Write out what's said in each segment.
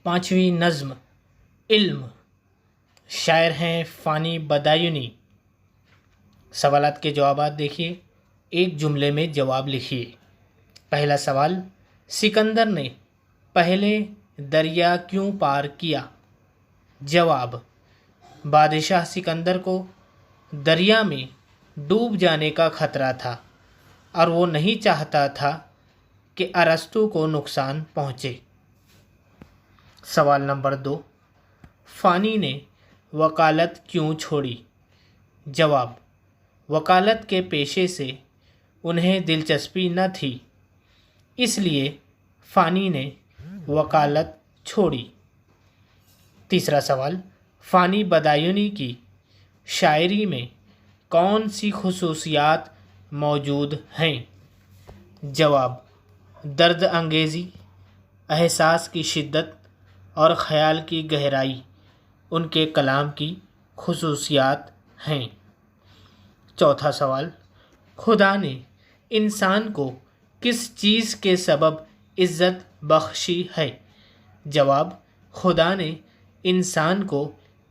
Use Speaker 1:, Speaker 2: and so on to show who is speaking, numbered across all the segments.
Speaker 1: 5ویں نظم علم، شاعر ہیں فانی بدایونی۔ سوالات کے جوابات دیکھیے، ایک جملے میں جواب لکھیے۔ پہلا سوال، سکندر نے پہلے دریا کیوں پار کیا؟ جواب، بادشاہ سکندر کو دریا میں ڈوب جانے کا خطرہ تھا اور وہ نہیں چاہتا تھا کہ ارسطو کو نقصان پہنچے۔ سوال نمبر 2، فانی نے وکالت کیوں چھوڑی؟ جواب، وکالت کے پیشے سے انہیں دلچسپی نہ تھی، اس لیے فانی نے وکالت چھوڑی۔ تیسرا سوال، فانی بدایونی کی شاعری میں کون سی خصوصیات موجود ہیں؟ جواب، درد انگیزی، احساس کی شدت اور خیال کی گہرائی ان کے کلام کی خصوصیات ہیں۔ چوتھا سوال، خدا نے انسان کو کس چیز کے سبب عزت بخشی ہے؟ جواب، خدا نے انسان کو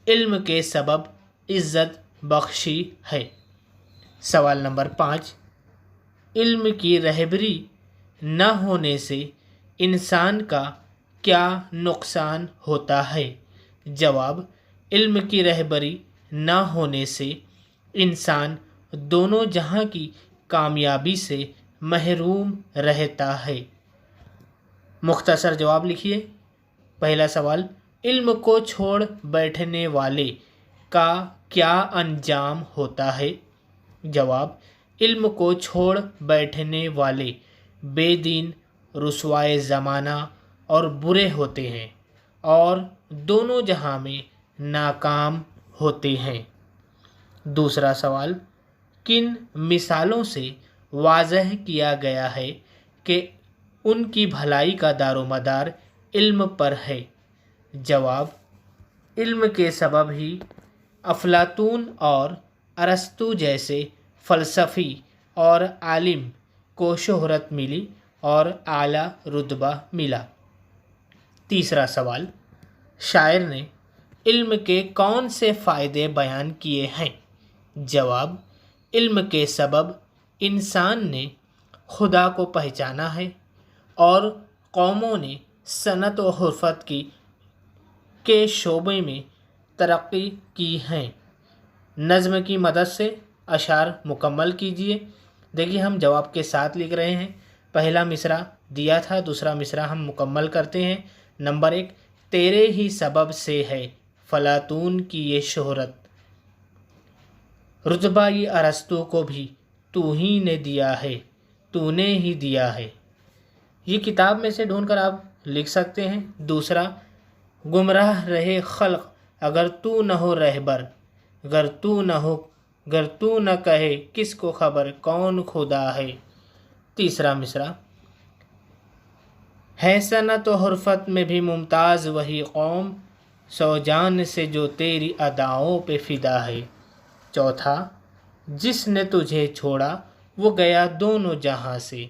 Speaker 1: علم کے سبب عزت بخشی ہے۔ سوال نمبر 5، علم کی رہبری نہ ہونے سے انسان کا کیا نقصان ہوتا ہے؟ جواب، علم کی رہبری نہ ہونے سے انسان دونوں جہاں کی کامیابی سے محروم رہتا ہے۔ مختصر جواب لکھیے۔ پہلا سوال، علم کو چھوڑ بیٹھنے والے کا کیا انجام ہوتا ہے؟ جواب، علم کو چھوڑ بیٹھنے والے بے دین، رسوائے زمانہ اور برے ہوتے ہیں اور دونوں جہاں میں ناکام ہوتے ہیں۔ دوسرا سوال، کن مثالوں سے واضح کیا گیا ہے کہ ان کی بھلائی کا دار و مدار علم پر ہے؟ جواب، علم کے سبب ہی افلاطون اور ارسطو جیسے فلسفی اور عالم کو شہرت ملی اور اعلیٰ رتبہ ملا۔ تیسرا سوال، شاعر نے علم کے کون سے فائدے بیان کیے ہیں؟ جواب، علم کے سبب انسان نے خدا کو پہچانا ہے اور قوموں نے صنعت و حرفت کے شعبے میں ترقی کی ہے۔ نظم کی مدد سے اشعار مکمل کیجیے۔ دیکھیے، ہم جواب کے ساتھ لکھ رہے ہیں۔ پہلا مصرع دیا تھا، دوسرا مصرع ہم مکمل کرتے ہیں۔ نمبر 1، تیرے ہی سبب سے ہے فلاطون کی یہ شہرت، رتبہ یہ ارسطو کو بھی تو ہی نے دیا ہے، تو نے ہی دیا ہے۔ یہ کتاب میں سے ڈھونڈ کر آپ لکھ سکتے ہیں۔ دوسرا، گمراہ رہے خلق اگر تو نہ ہو رہبر، گر تو نہ کہے کس کو خبر کون خدا ہے۔ تیسرا مصرع، ہے صنعت و حرفت میں بھی ممتاز وہی قوم، سو جان سے جو تیری اداؤں پہ فدا ہے۔ چوتھا، جس نے تجھے چھوڑا وہ گیا دونوں جہاں سے،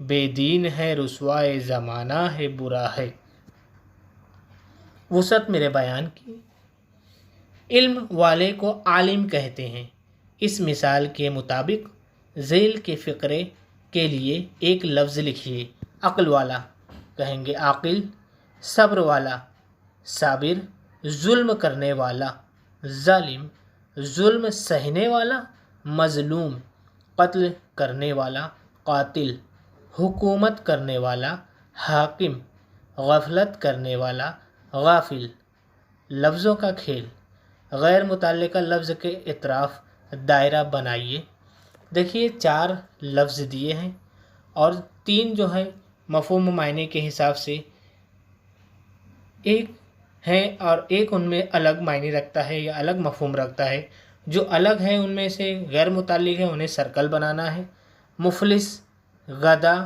Speaker 1: بے دین ہے رسوائے زمانہ ہے برا ہے۔ وسعت میرے بیان کی۔ علم والے کو عالم کہتے ہیں۔ اس مثال کے مطابق ذیل کے فقرے کے لیے ایک لفظ لکھیے۔ عقل والا کہیں گے عاقل، صبر والا صابر، ظلم کرنے والا ظالم، ظلم سہنے والا مظلوم، قتل کرنے والا قاتل، حکومت کرنے والا حاکم، غفلت کرنے والا غافل۔ لفظوں کا کھیل، غیر متعلقہ لفظ کے اطراف دائرہ بنائیے۔ دیکھیے 4 لفظ دیے ہیں اور 3 جو ہے مفہوم و معنی کے حساب سے ایک ہے اور ایک ان میں الگ معنی رکھتا ہے یا الگ مفہوم رکھتا ہے۔ جو الگ ہے ان میں سے غیر متعلق ہے، انہیں سرکل بنانا ہے۔ مفلس، گدھا،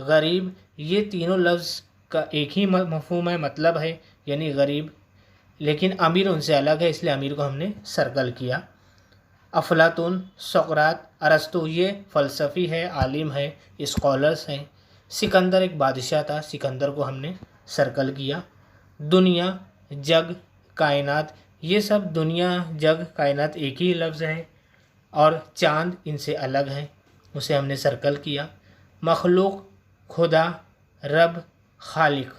Speaker 1: غریب، یہ تینوں لفظ کا ایک ہی مفہوم ہے، مطلب ہے، یعنی غریب، لیکن امیر ان سے الگ ہے، اس لیے امیر کو ہم نے سرکل کیا۔ افلاطون، سقراط، ارسطو یہ فلسفی ہے، عالم ہے، اسکالرز ہیں۔ سکندر ایک بادشاہ تھا، سکندر کو ہم نے سرکل کیا۔ دنیا، جگ، کائنات، یہ سب دنیا، جگ، کائنات ایک ہی لفظ ہے، اور چاند ان سے الگ ہے، اسے ہم نے سرکل کیا۔ مخلوق، خدا، رب، خالق۔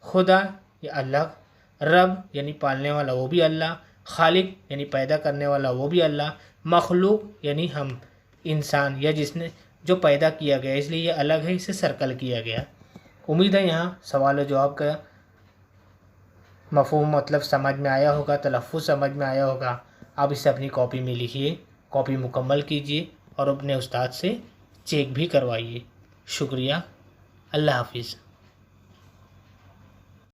Speaker 1: خدا یہ اللہ، رب یعنی پالنے والا وہ بھی اللہ، خالق یعنی پیدا کرنے والا وہ بھی اللہ، مخلوق یعنی ہم انسان یا جس نے جو پیدا کیا گیا، اس لیے یہ الگ ہے، اسے سرکل کیا گیا۔ امید ہے یہاں سوال و جواب کا مفہوم مطلب سمجھ میں آیا ہوگا، تلفظ سمجھ میں آیا ہوگا۔ آپ اسے اپنی کاپی میں لکھیے، کاپی مکمل کیجیے اور اپنے استاد سے چیک بھی کروائیے۔ شکریہ، اللہ حافظ۔